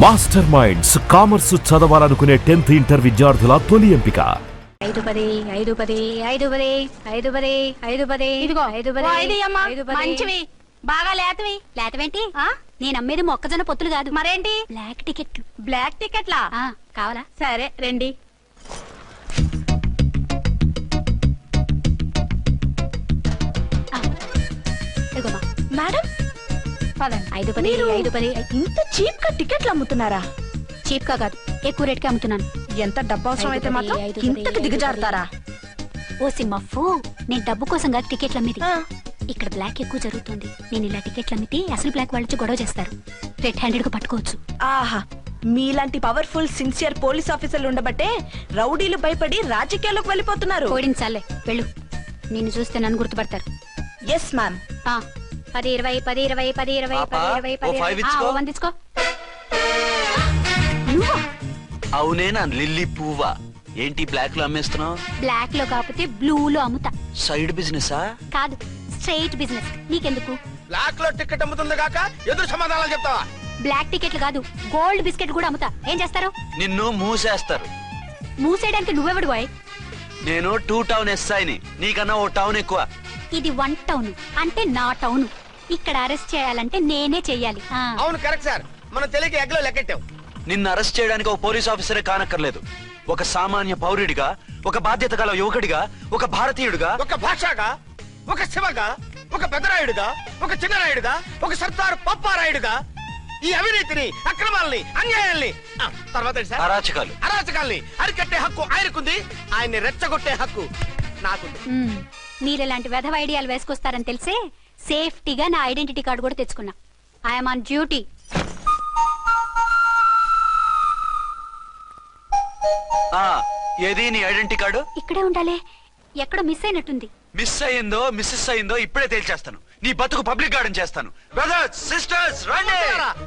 Master minds commerce చదవాలనుకునే 10th inter విద్యార్థుల తొలి ఎంపిక. 5 ఇదిగో మంచివి బాగా లేతవి. లేతవేంటి? నేను అమ్మేది మొక్కజొన్న పొత్తులు కాదు. మరేంటి? బ్లాక్ టికెట్లు. బ్లాక్ టికెట్లా? కావాలా? సరే రండి. మేడం పదండి. 5 ఇంత చీప్ గా టికెట్లు అమ్ముతున్నారా? చీప్ గా కాదు, ఎక్కువ రేట్ కి అమ్ముతున్నాను. ఎంత డబ్బు అవసరం అయితే మాత్రం ఇంతకు దిగజారుతారా? ఓ సిమ్మఫు, నేను డబ్బు కోసం కాదు టికెట్లు అమ్మేది. ఇక్కడ బ్లాక్ ఎక్కువ జరుగుతుంది. నేను ఇలా టికెట్లు అమ్మితే అసలు బ్లాక్ వాళ్ళు గొడవ చేస్తారు. రెడ్ హ్యాండెడ్ గా పట్టుకోవచ్చు. ఆహా, మీలాంటి పవర్ఫుల్ సిన్సియర్ పోలీస్ ఆఫీసర్లు ఉండబట్టే రౌడీలు భయపడి రాజకీయాల్లోకి వెళ్ళిపోతున్నారు. ఓడించాలే వెళ్ళు. నిన్ను చూస్తే నన్ను గుర్తుపడతారు. Yes ma'am. 10 20 తీసుకో. అవునే నా లిల్లీ పువ్వా? ఏంటి బ్లాక్ లో అమ్మేస్తున్నావు? బ్లాక్ లో కాకపోతే బ్లూ లో అమ్ముతా. సైడ్ బిజినెసా? కాదు, స్ట్రైట్ బిజినెస్. నీకెందుకు? బ్లాక్ లో టికెట్ అమ్ముతుంది కాక ఎదురు సమాధానాలు చెప్తావా? బ్లాక్ టికెట్లు కాదు, గోల్డ్ బిస్కెట్ కూడా అమ్ముతా. ఏం చేస్తారు? నిన్ను మూసేస్తారు. మూసేయడానికి నువ్వెవడు బాయ్? నేను 2 టౌన్ ఎస్ఐని, నీకన్నా ఓ టౌన్ ఎక్కువ. ఇది 1 టౌన్, అంటే నా టౌన్. ఇక్కడ అరెస్ట్ చేయాలంటే నేనే చెయ్యాలి. అవును కరెక్ట్ సార్, మనం తెలియక ఎగ్లో లెక్కెట్టాం. నిన్ను అరెస్ట్ చేయడానికి ఒక పోలీస్ ఆఫీసరే కానక్కర్లేదు. ఒక సామాన్య పౌరుడిగా, ఒక బాధ్యత గల యువకుడిగా, ఒక భారతీయుడిగా, ఒక భాషగా, ఒక శివగా, ఒక పెద్దరాయుడుగా, ఒక చిన్నరాయుడుగా, ఒక సర్దార్ పప్పారాయుడుగా ఈ అవినీతిని, అక్రమాలని, అన్యాయాల్ని, తర్వాత ఏంటి సార్? అరాచకాల్ని అరికట్టే హక్కు ఆయనకుంది. ఆయన్ని రెచ్చగొట్టే హక్కు నాకుంది. మీరెలాంటి వెధవ ఐడియాలు వేసుకొస్తారని తెలిసే సేఫ్టీగా నా ఐడెంటిటీ కార్డు కూడా తెచ్చుకున్నా. I'm on duty. ఏది నీ ఐడెంటిటీ కార్డు? ఇక్కడే ఉండాలి. ఎక్కడ మిస్ అయినట్టుంది. మిస్ అయ్యిందో మిస్సెస్ అయ్యిందో ఇప్పుడే తేల్చేస్తాను. నీ బతుకు పబ్లిక్ గార్డెన్ చేస్తాను. బ్రదర్స్ సిస్టర్స్ రండి,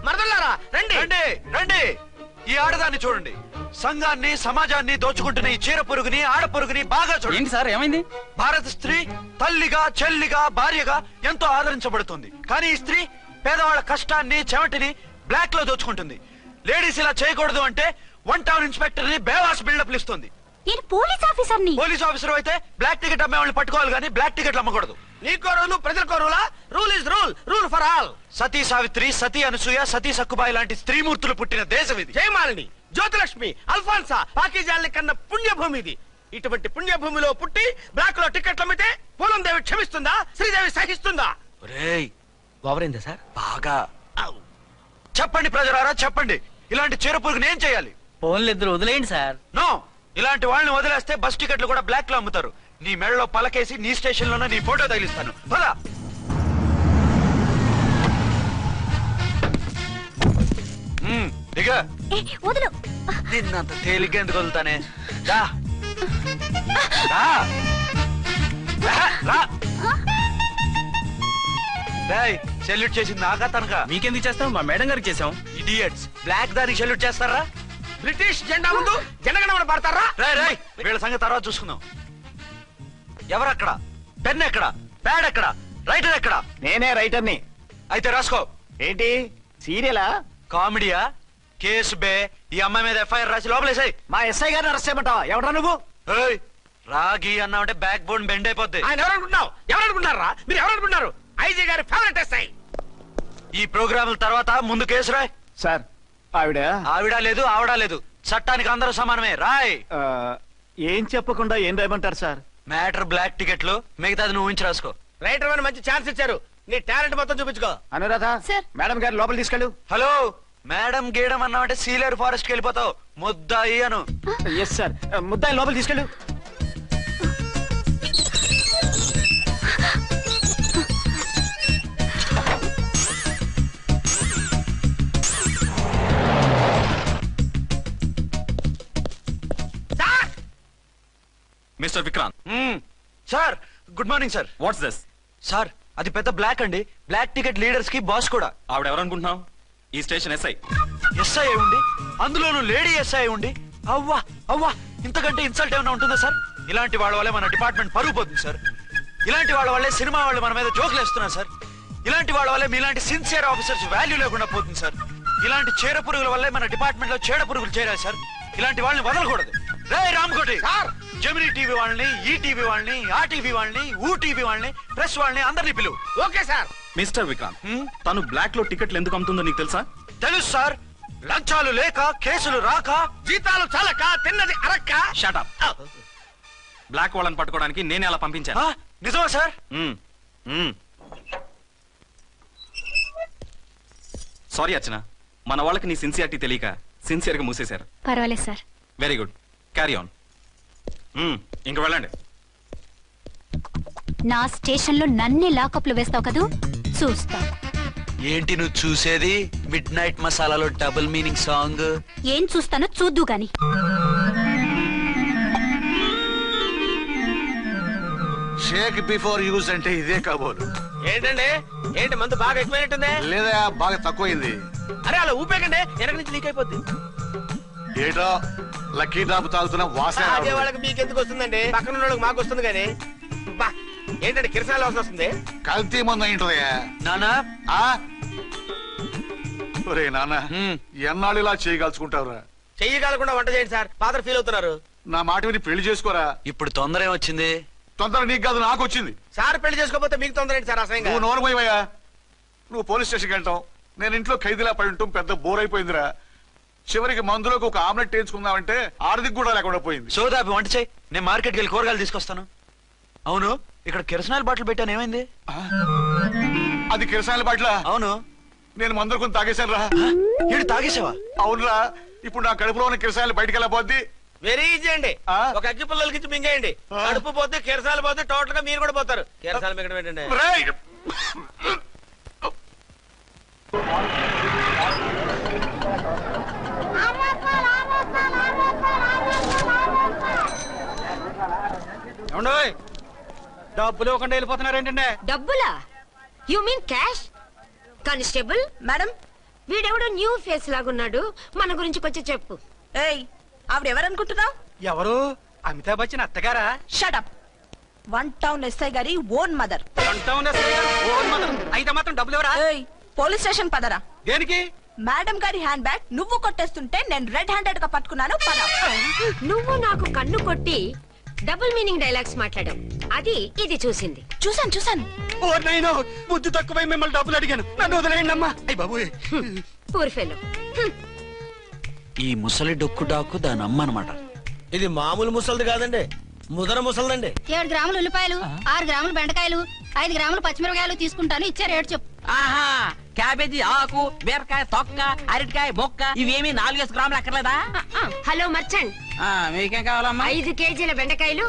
మరదలారా రండి రండి రండి. ఈ ఆడదాన్ని చూడండి. సంఘాన్ని, సమాజాన్ని దోచుకుంటున్న ఈ చీర పురుగుని, ఆడ పురుగుని బాగా చూడండి. ఏంటి సార్, ఏమైంది? భారత స్త్రీ తల్లిగా, చెల్లిగా, భార్యగా ఎంతో ఆదరించబడుతుంది. కానీ ఈ స్త్రీ పేదవాళ్ళ కష్టాన్ని, చెమటిని బ్లాక్ లో దోచుకుంటుంది. లేడీస్ ఇలా చేయకూడదు అంటే 1 టౌన్ ఇన్స్పెక్టర్ ని బేవాస్ బిల్డప్ ఇస్తుంది. నేను పోలీస్ ఆఫీసర్ని. పోలీస్ ఆఫీసర్ అయితే బ్లాక్ టికెట్ అమ్మే వాళ్ళని పట్టుకోవాలి కానీ బ్లాక్ టికెట్లు అమ్మకూడదు. నీకో రూలు, ప్రజలకో రూలా? Rule is rule, rule for all. Sati Savitri, Sati Anasuya, Sati Sakkubai లాంటి స్త్రీమూర్తులు పుట్టిన దేశం ఇది. జయమాలిని, జ్యోతిలక్ష్మి, అల్ఫాన్సా, పాకిజాల్ని కన్న పుణ్యభూమి ఇది. ఇటువంటి పుణ్యభూమిలో పుట్టి బ్లాక్ లో టికెట్లు అమ్మితే పూలం దేవి క్షమిస్తుందా? శ్రీదేవి సహిస్తుందా? ఓవరైందా సార్? బాగా. చెప్పండి ప్రజలారా, చెప్పండి. ఇలాంటి చీర పురుగుని ఏం చేయాలి? ఫోన్లు ఇద్దరు వదిలేయండి సార్. నో, ఇలాంటి వాళ్ళని వదిలేస్తే బస్ టికెట్లు కూడా బ్లాక్ లో అమ్ముతారు. నీ మెడలో పలకేసి నీ స్టేషన్ లోనే నీ ఫోటో తగిలిస్తాను. పదా. దిగా. వదులు. నిన్నంత తేలిగ్గా ఎందుకు వదులుతానే? సెల్యూట్ చేసింది నాకా తనకా? మీకెందుకు చేస్తాం? మా మేడం గారికి చేసాం. ఇడియట్స్, బ్లాక్ దానికి సెల్యూట్ చేస్తారా? బ్రిటిష్ జెండా ముందు జనగణమన పడతారా? వీళ్ళ సంగతి తర్వాత చూసుకుందాం. ఎవరక్కడ? పెన్ ఎక్కడ? ప్యాడ్ ఎక్కడ? రైటర్ ఎక్కడ? నేనే రైటర్ని. అయితే రాసుకో. ఏంటి సీరియలా? కామెడీయా? కేసు బే. ఈ అమ్మాయి మీద ఎఫ్ఐఆర్ రాసి లోపలేసాయి. మా ఎస్ఐ గారిని అరెస్ట్ చేయమంటావా? ఎవడరా నువ్వు? రాగి అన్నావంటే బ్యాక్ బోన్ బెండ్ అయిపోద్ది. ఆయన ఎవరనుకుంటున్నారా? మీరు ఎవరనుకుంటున్నారు? ఐజీ గారి ఫేవరెట్ ఎస్ఐ. ఈ ప్రోగ్రాముల తర్వాత ముందు కేసు రాయ్. సార్ ఆవిడ లేదు, ఆవిడ లేదు. చట్టానికి అందరూ సమానమే. రాయ్. ఏం చెప్పకుండా ఏం రాయమంటారు సార్? మ్యాటర్ బ్లాక్ టికెట్లు, మిగతాది నువ్వు ఉంచి రాసుకో. రైటర్ అని మంచి ఛాన్స్ ఇచ్చారు. నీ టాలెంట్ మొత్తం చూపించుకో. అనురాధ, మేడం గారు లోపల తీసుకెళ్ళు. హలో, మేడం గీయడం అన్నావంటే సీలేరు ఫారెస్ట్ కి వెళ్ళిపోతావు. ముద్దాయి అను. ఎస్ సార్, ముద్దాయి లోపల తీసుకెళ్ళు. Mister Vikrant. Sir, good morning sir. What's this? Sir, అది పెద్ద బ్లాక్ అండి. బ్లాక్ టికెట్ లీడర్స్ కి బాస్ కూడా. ఆవిడ ఎవరనుకుంటున్నావు? ఈ స్టేషన్ ఎస్ఐ. ఎస్ఐ ఉండి, అందులోనూ లేడీ ఎస్ఐ ఉండి, అవ్వా అవ్వా, ఇంతకంటే ఇన్సల్ట్ ఏమైనా ఉంటుందా సార్? ఇలాంటి వాళ్ళ వల్లే మన డిపార్ట్మెంట్ పరుగు పోతుంది సార్. ఇలాంటి వాళ్ళ వల్లే సినిమా వాళ్ళు మన మీద జోకులు వేస్తున్నారు సార్. ఇలాంటి వాళ్ళ వల్లే మీలాంటి సిన్సియర్ ఆఫీసర్స్ వాల్యూ లేకుండా పోతుంది సార్. ఇలాంటి చీడ పురుగుల వల్లే మన డిపార్ట్మెంట్ లో చీడ పురుగులు చేరారు సార్. ఇలాంటి వాళ్ళని వదలకూడదు. రే రామకోటి సార్ జమినీ టీవీ వాళ్ళని, ఈ టీవీ వాళ్ళని, ఆ టీవీ వాళ్ళని, ఊ టీవీ వాళ్ళని, ప్రెస్ వాళ్ళని అందరినీ పిలువు. Okay sir. మిస్టర్ విక్రాంత్, తను బ్లాక్ లో టికెట్లు ఎందుకు అమ్ముతుందో నీకు తెలుసా? తెలుసు సార్. లంచాలు లేక, కేసులు రాక, జీతాలు చాలక, తిన్నది అరక్క. Shut up. బ్లాక్ వాళ్ళని పట్టుకోవడానికి నేనే అలా పంపించాను. నిజమా సార్? సారీ అర్చన, మన వాళ్ళకి నీ సిన్సియారిటీ తెలియక సిన్సియర్ గా మూసేశారు. పర్వాలేదు sir. Very good, carry on. ఇంక వెళ్ళండి. నా స్టేషన్ లో నన్నే లాకప్ లో వేస్తావు కదూ, చూస్తా. ఏంటి నువ్వు చూసేది? మిడ్ నైట్ మసాలాలో డబుల్ మీనింగ్ సాంగ్. ఏం చూస్తానో చూద్దు గాని. షేక్ బిఫోర్ యూజ్ అంటే ఇదే కాబోలు. ఏంటండి, ఏంటి మందు బాగా ఎక్కువైనట్టుంది? లేదా బాగా తక్కువైంది. అరే అలా ఊపేకండి, వెనక నుంచి లీక్ అయిపోద్ది. ఏటో లక్కీ డ్రాప్ తాగుతున్న వాసన అదే రావట్లేదు. వాళ్ళకి మీకెందుకు వస్తుందండి, పక్కన ఉన్న వాళ్ళకి మాకు వస్తుంది కానీ. బా ఏంటంటే కిరసాల వాసన వస్తుంది. కల్తీ మందు అయింటదయ్యా. నానా ఆ? ఒరే నాన్న, ఎన్నాళ్ళు ఇలా చేయగలుచుకుంటావురా? చెయ్యగలకుండా వంట చేయండి సార్, ఫాదర్ ఫీల్ అవుతున్నారు. నా మాట విని పెళ్లి చేసుకోరా. ఇప్పుడు తొందర ఏమొచ్చింది? తొందర నీకు కాదు, నాకు వచ్చింది. సార్ పెళ్లి చేసుకోకపోతే మీకు తొందర ఏంటి సార్? అసహ్యంగా. నువ్వు నోరు పోయివయ్యా. నువ్వు పోలీస్ స్టేషన్కి వెళ్తావు, నేను ఇంట్లో ఖైదీలా పడి ఉంటాం. పెద్ద బోర్ అయిపోయిందిరా. చివరికి మందులోకి ఒక ఆమ్లెట్ వేయించుకుందామంటే ఆర్థిక కూడా లేకుండా పోయింది. సోదాపి వంట చేయి, నేను మార్కెట్కి వెళ్ళి కూరగాయలు తీసుకొస్తాను. అవును, ఇక్కడ కిరసనాయిల్ బాటిల్ పెట్టాను, ఏమైంది? అది కిరసాల బాట్ల. అవును, నేను మందులు కొని తాగేశాను రా. ఏడు తాగేసావా? అవునురా. ఇప్పుడు నా కడుపులో ఉన్న కిరసాయలు బయటకు వెళ్ళబోద్ది. వెరీ ఈజీ అండి. ఆ? ఒక అగ్గి పుల్లలకి ఇచ్చి మింగేయండి. కడుపు పోతే కిరసాలు పోతే టోటల్ గా మీరు కూడా పోతారు. కిరసాలు మింగడం ఏంటండి? రేయ్! డబ్బులు ఇవ్వకుండా వెళ్ళిపోతున్నారు ఏంటంటే? డబ్బులా? You mean cash? Constable madam, వీడెవడో న్యూ ఫేస్ లాగున్నాడు, మన గురించి కొంచెం చెప్పు. ఏయ్ ఆవిడెవరనుకుంటున్నావు? ఎవరు? అమితాబ్ బచ్చన్ అత్తగారా? షటప్. 1 టౌన్ ఎస్ఐ గారి ఓన్ మదర్. అయితే మాత్రం డబ్బులు ఎవరా? ఏయ్ పోలీస్ స్టేషన్ పదరా. దేనికి? మేడం గారి హ్యాండ్ బ్యాగ్ నువ్వు కొట్టేస్తుంటే నేను రెడ్ హ్యాండెడ్ గా పట్టుకున్నాను. పద. నువ్వు నాకు కన్ను కొట్టి డబుల్ మీనింగ్ డైలాగ్స్ మాట్లాడావు, అది ఇది చూసింది. చూసాను. ఓ నైనో, బుద్ధి తక్కువై మిమ్మల్ని డబ్బులు అడిగాను, నన్ను వదిలేయండి అమ్మా. అయ్య బాబు, పూర్ ఫెలో. ఈ ముసలి డొక్కు డాకు దాని అమ్మ అనమాట. ఇది మామూలు ముసలిది కాదండి, ముదర ముసలిదండి. 7 గ్రాములు ఉల్లిపాయలు, 6 గ్రాములు బెండకాయలు, 5 గ్రాములు పచ్చిమిరపకాయలు తీసుకుంటాను. ఇచ్చే రేటు చెప్పు. ఆహా, క్యాబేజీ ఆకు, బీరకాయ తొక్క, అరటికాయ బొక్క, ఇవేమి 4 గ్రాములు అక్కర్లేదా? హలో మర్చండ్, మీకేం కావాలమ్మా? 5 కేజీల బెండకాయలు,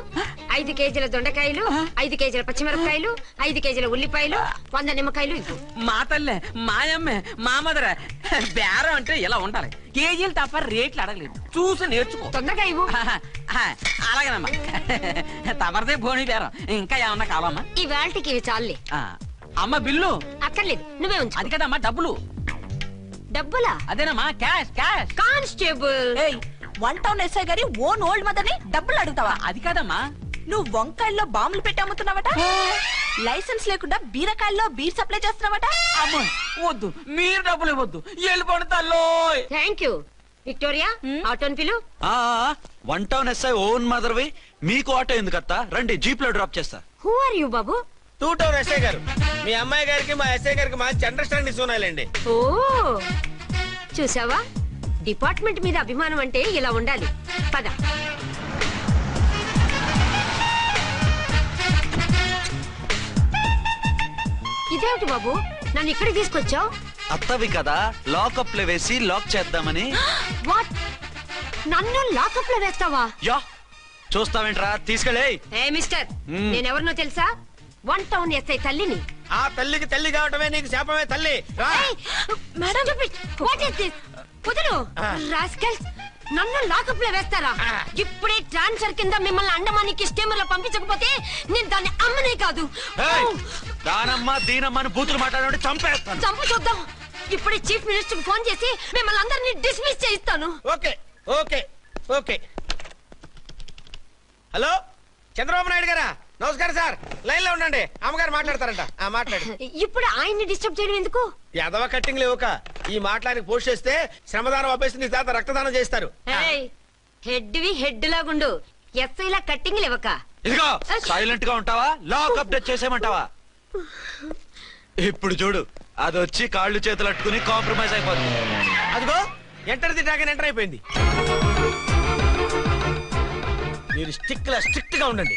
5 కేజీల దొండకాయలు, 5 కేజీల పచ్చిమిరపకాయలు, 5 కేజీల ఉల్లిపాయలు, 100 నిమ్మకాయలు ఇవ్వు. మా తల్లే, మాయమ్మే, మా మదర బేరం అంటే ఇలా ఉండాలి. కేజీలు తప్ప రేట్లు అడగలేదు, చూసి నేర్చుకో. తొందరగా ఇవ్వు. అలాగేనమ్మా. తమరిదే భోని బేరం. ఇంకా ఏమన్నా కావాలమ్మా? ఈ వేల్టికి ఇవి చాలులే. అమ్మ బిల్లు అక్కర్లేదు, నువ్వే ఉంచు. అది కదమ్మా డబ్బులు. డబ్బులా? అదేనమ్మా, క్యాష్ క్యాష్. కానిస్టేబుల్, ఏయ్ 1 టౌన్ ఎస్ఐ గారి ఓన్ ఓల్డ్ మదర్ ని డబ్బులు అడుగుతావా? అది కదమ్మా. నువ్వు వంకాయల్లో బాంబులు పెట్టి అమ్ముతున్నావట, లైసెన్స్ లేకుండా బీరకాయల్లో బీర్ సప్లై చేస్తున్నావట. అమ్మో వద్దు, మీరు డబ్బులు ఇవ్వద్దు, వెళ్ళిపోండి తల్లో. Thank you. విక్టోరియా, ఆటోన్ పిలు. 1 టౌన్ ఎస్ఐ ఓన్ మదర్వి, మీకు ఆటో ఎందుకత్తా? రండి, జీప్ లో డ్రాప్ చేస్తా. హూ ఆర్ యూ బాబు? 2 టౌన్ ఎస్ఐ గారు, మీ అమ్మాయి గారికి మా ఎస్ఐ గారికి మంచి అండర్స్టాండింగ్ ఉన్నాయండి. ఓ చూసావా, డిపార్ట్మెంట్ మీద అభిమానం అంటే ఇలా ఉండాలి. పద. ఇదేమిటి బాబు, నన్ను ఇక్కడికి తీసుకొచ్చావు? అత్తవి కదా, లాకప్ లో వేసి లాక్ చేద్దామని. వాట్? నన్ను లాకప్ లో వేస్తావా? యా, చూస్తావేంట్రా, తీసుకెళ్ళే. ఏ మిస్టర్, నేనెవరినో తెలుసా? 1 టౌన్ ఎస్ఐ తల్లిని. ఆ తల్లికి తల్లి కావటమే నీకు శాపమే తల్లి. రా. Madam, what is this? కుదురు రాస్కల్స్, నన్ను లాకప్ లో వేస్తారా? ఇప్పుడే ట్రాన్స్ఫర్ కింద మిమ్మల్ని అండమానికి స్టీమర్ లో పంపించకపోతే నేను దాన్ని అమ్మనే కాదు, దానమ్మ దీనమ్మని బూతులు మాట్లాడే చంపేస్తాను. చంపు చూద్దాం. ఇప్పుడే చీఫ్ మినిస్టర్ ఫోన్ చేసి మిమ్మల్ని అందరినీ డిస్మిస్ చేయిస్తాను. Okay okay okay. Hello, Chandrababu Naidu గారా? నమస్కారం సార్, లైన్ లో ఉండండి, అమ్మగారు మాట్లాడతారంట. మాట్లాడు. ఇప్పుడు ఆయన్ని డిస్టర్బ్ చేయడం ఎందుకు? యాదవ కట్టింగ్ లేవుక ఈ మాట్లాడి పోస్ట్ చేస్తే శ్రమదానం అభ్యసి నీ తాత రక్తదానం చేస్తారు. హెడ్వి హెడ్ లాగుండు, ఎస్ఐ లా కట్టింగ్ లేవక. ఇదిగో సైలెంట్ గా ఉంటావా, లాక్ అప్డేట్ చేసేమంటావా? ఇప్పుడు చూడు, అది వచ్చి కాళ్ళు చేతులు అట్టుకుని కాంప్రమైజ్ అయిపోతుంది. అదిగో ఎంటర్ ది డ్రాగన్ ఎంటర్ అయిపోయింది. మీరు స్ట్రిక్ట్ గా ఉండండి.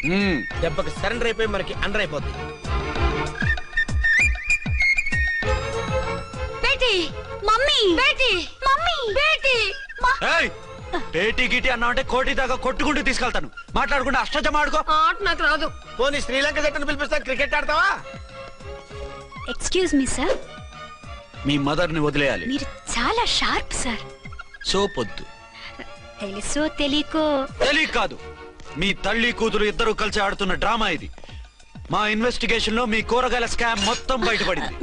దెబ్బకి సరెండర్ అయిపోయి మనకి అండర్ అయిపోద్ది. బేటీ మమ్మీ, బేటీ మమ్మీ, బేటీ ఏయ్, పేటీ గిటి అన్నావంటే కోటి దాకా కొట్టుకుంటూ తీసుకెళ్తాను. మాట్లాడకుండా అష్టజమ ఆడుకో. ఆట నాకు రాదు. పోనీ శ్రీలంక జట్టును పిలిపిస్తా, క్రికెట్ ఆడతావా? ఎక్స్క్యూజ్ మీ సార్, మీ మదర్ ని వదిలేయాలి. మీరు చాలా షార్ప్ సార్. సోపొద్దు. తెలుసో తెలియకో. తెలియక కాదు, మీ తల్లి కూతురు ఇద్దరు కలిసి ఆడుతున్న డ్రామా ఇది. మా ఇన్వెస్టిగేషన్ లో మీ కూరగాయల స్కామ్ మొత్తం బయటపడింది.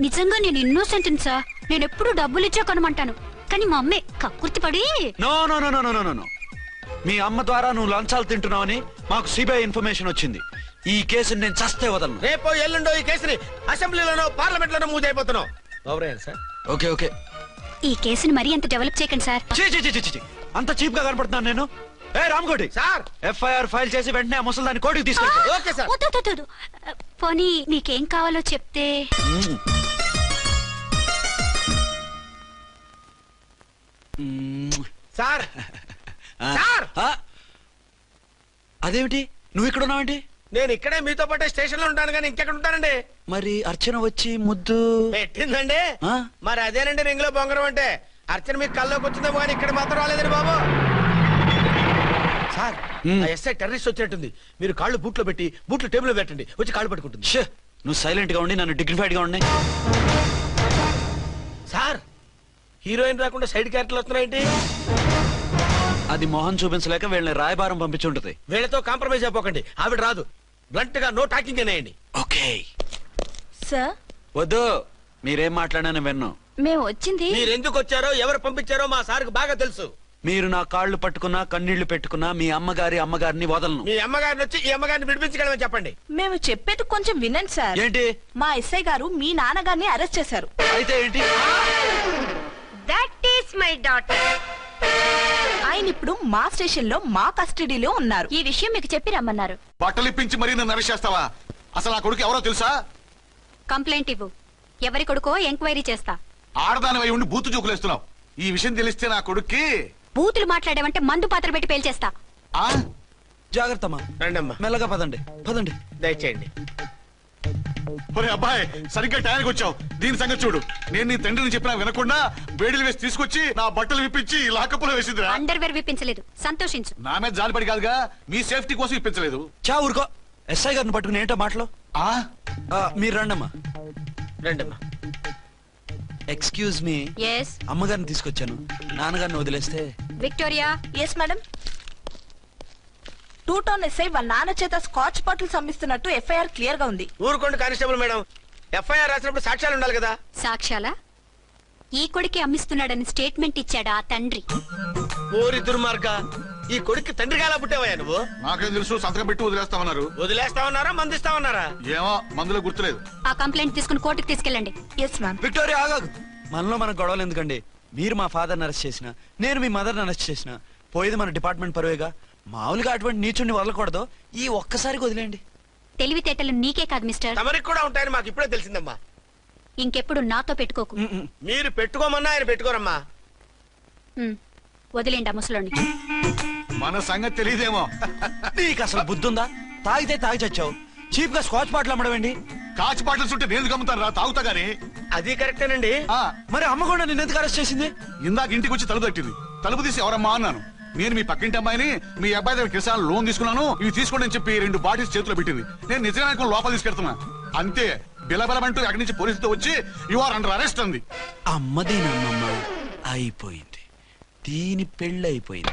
నిజంగా నేను ఇన్నోసెంట్ సార్. నేను ఎప్పుడు డబ్బులు ఇచ్చా కొనమంటాను, కానీ మా అమ్మే కక్కుర్తి పడి. No no no no no no no. మీ అమ్మ ద్వారా నువ్వు లంచాలు తింటున్నావని మాకు సిబిఐ ఇన్ఫర్మేషన్ వచ్చింది. ఈ కేసుని నేను చస్తే వదలను. రేపో ఎల్లుండో ఈ కేసుని అసెంబ్లీలోనో పార్లమెంట్ లోనో మూజ్ అయిపోతున్నావు. Sir okay okay. ఈ కేసుని మరీ అంత డెవలప్ చేయకండి సార్. అంత చీప్ గా కనపడుతున్నాను నేను? ఏ రామ్కోటి సార్, ఎఫ్ఐఆర్ ఫైల్ చేసి వెంటనే ఆ ముసలి దాన్ని కోర్టుకి తీసుకెళ్ళి. Okay sir. వద్దు, వద్దు, వద్దు. పోనీ మీకేం కావాలో చెప్తే. సార్ సార్, అదేమిటి నువ్వు ఇక్కడ ఉన్నావేంటి? నేను ఇక్కడే మీతో పాటే స్టేషన్ లో ఉంటాను, కానీ ఇంకెక్కడ ఉంటానండి? మరి అర్చన వచ్చి ముద్దు పెట్టిందండి. ఆ? మరి అదేనండి రింగ్ లో బొంగరం అంటే. అర్చన మీకు కల్లోకి వచ్చిందేమో కానీ ఇక్కడ మాత్రం రాలేదండి బాబు. సార్, ఆ ఎస్ఐ టెర్రరిస్ట్ వచ్చినట్టుంది. మీరు కాళ్ళు బూట్లో పెట్టి బూట్లు టేబుల్ లో పెట్టండి, వచ్చి కాళ్ళు పట్టుకుంటుంది. ష్, నువ్వు సైలెంట్ గా ఉండి నన్ను డిగ్నిఫైడ్ గా ఉండి. సార్, హీరోయిన్ రాకుండా సైడ్ క్యారెక్టర్లు వస్తున్నాయేంటి? అది మొహం చూపించలేక వీళ్ళని రాయబారం పంపించుంటది. వీళ్ళతో కాంప్రమైజ్ అయిపోకండి, ఆవిడ రాదు. బ్లంట్ గా నో టాకింగ్ అనేయండి. ఓకే సార్, వద్దు, మీరేం మాట్లాడానని విన్ను. మేము వచ్చింది. మీరు ఎందుకు వచ్చారో ఎవరు పంపించారో మా సార్కు బాగా తెలుసు. మీరు నా కాళ్ళు పట్టుకున్నా కన్నీళ్లు పెట్టుకున్నా మీ అమ్మగారిని వదలను. మీ అమ్మగారిని వచ్చి ఈ అమ్మగారిని విడిపించగలమని చెప్పండి. మేము చెప్పేది కొంచెం వినండి సార్. ఏంటి? మా ఎస్ఐ గారు మీ నాన్నగారిని అరెస్ట్ చేశారు. అయితే ఏంటి? That is my daughter. ఆయన ఇప్పుడు మా స్టేషన్ లో మా కస్టడీలో ఉన్నారు. ఈ విషయం మీకు చెప్పి రమ్మన్నారు. బట్టలు ఇప్పించి మరీ నన్ను అరెస్ట్ చేస్తావా? అసలు ఆ కొడుకు ఎవరో తెలుసా? కంప్లైంట్ ఇవ్వు, ఎవరి కొడుకో ఎంక్వైరీ చేస్తా. ఆడదానివై ఉండి బూతు జోకులేస్తున్నావు. ఈ విషయం తెలిస్తే నా కొడుక్కి. బూతులు మాట్లాడావంటే మందు పాత్ర పెట్టి పేల్చేస్తా. జాగ్రత్తమ్మా, రండమ్మా, మెల్లగా పదండి పదండి. దయచేయండి. ఒరే అబ్బాయి, సరిగ్గా టయానికి వచ్చావు. దీని సంగతి చూడు. నేను నీ తండ్రిని చెప్పినా వినకుండా వేడిలు వేసి తీసుకొచ్చి నా బట్టలు విప్పించి లాకప్పులో వేసిందిరా. అండర్వేర్ విప్పించలేదు, సంతోషించు. నా మీద జాలిపడి కాదుగా, మీ సేఫ్టీ కోసం ఇప్పించలేదు. చా ఊరుకో. ఎస్ఐ గారిని పట్టుకుని ఏంటో మాటలు. మీరు రండమ్మా. రండమ్మా. Excuse me. ఎస్. అమ్మగారిని తీసుకొచ్చాను, నాన్నగారిని వదిలేస్తే. Victoria. Yes madam. 2 town SI వాళ్ళ నాన్న చేత స్కాచ్ బాటిల్స్ అమ్మిస్తున్నట్టు ఎఫ్ఐఆర్ క్లియర్ గా ఉంది. ఊరుకోండి కానిస్టేబుల్ మేడం, ఎఫ్ఐఆర్ రాసినప్పుడు సాక్ష్యాలు ఉండాలి కదా. సాక్ష్యాలా? ఈ కొడుకే అమ్మిస్తున్నాడని స్టేట్మెంట్ ఇచ్చాడు ఆ తండ్రి. ఓరి దుర్మార్గ, ఈ కొడుక్కి తండ్రిగా ఎలా పుట్టావయ్యా నువ్వు? నాకేం తెలుసు, సంతకం పెట్టి వదిలేస్తామన్నారు. వదిలేస్తామన్నారా మందిస్తామన్నారా? ఏమో, మందులో గుర్తులేదు. ఆ కంప్లైంట్ తీసుకుని కోర్టుకు తీసుకెళ్ళండి. Yes ma'am. విక్టోరియా ఆగాగు. మనలో మన గొడవలు ఎందుకండి? మీరు మా ఫాదర్ని అరెస్ట్ చేసిన, నేను మీ మదర్ని అరెస్ట్ చేసిన, పోయేది మన డిపార్ట్మెంట్ పరువేగా. మామూలుగా అటువంటి నీచుని వదలకూడదు. ఈ ఒక్కసారికి వదిలేండి. తెలివితేటలు నీకే కాదు మిస్టర్, తమరికి కూడా ఉంటాయని మాకు ఇప్పుడే తెలిసిందమ్మా. ఇంకెప్పుడు నాతో పెట్టుకోకు. మీరు పెట్టుకోమన్నా ఆయన పెట్టుకోరమ్మా. వదిలేండి ఆ ముసలోని. మన సంగతి తెలియదేమో. నీకు అసలు బుద్ధుందా? తాగితే తాగి చచ్చావు, చీప్ గా స్కాచ్ బాటిల్ అమ్మడమేంటి? కాచి బాటిల్స్ ఉంటే నేను గమ్ముతాను రా, తాగుతా గానీ. అది కరెక్టేనండి. మరి అమ్మ కూడా నిన్ను ఎందుకు అరెస్ట్ చేసింది? ఇందాక ఇంటికి వచ్చి తలుపు తట్టింది. తలుపు తీసి ఎవరమ్మా అన్నాను. నేను మీ పక్కింటి అమ్మాయిని, మీ అబ్బాయి దగ్గర కిసాన్ లోన్ తీసుకున్నాను, ఇవి తీసుకోండి అని చెప్పి 2 బాటిల్స్ చేతిలో పెట్టింది. నేను నిజంగా లోపల తీసుకెళ్తున్నా. అంతే, బిలబలమంటూ అక్కడి నుంచి పోలీసుతో వచ్చి యు ఆర్ అండర్ అరెస్ట్ అంది. అమ్మదేనమ్మమ్మ అయిపోయింది, దీని పెళ్ళి అయిపోయింది.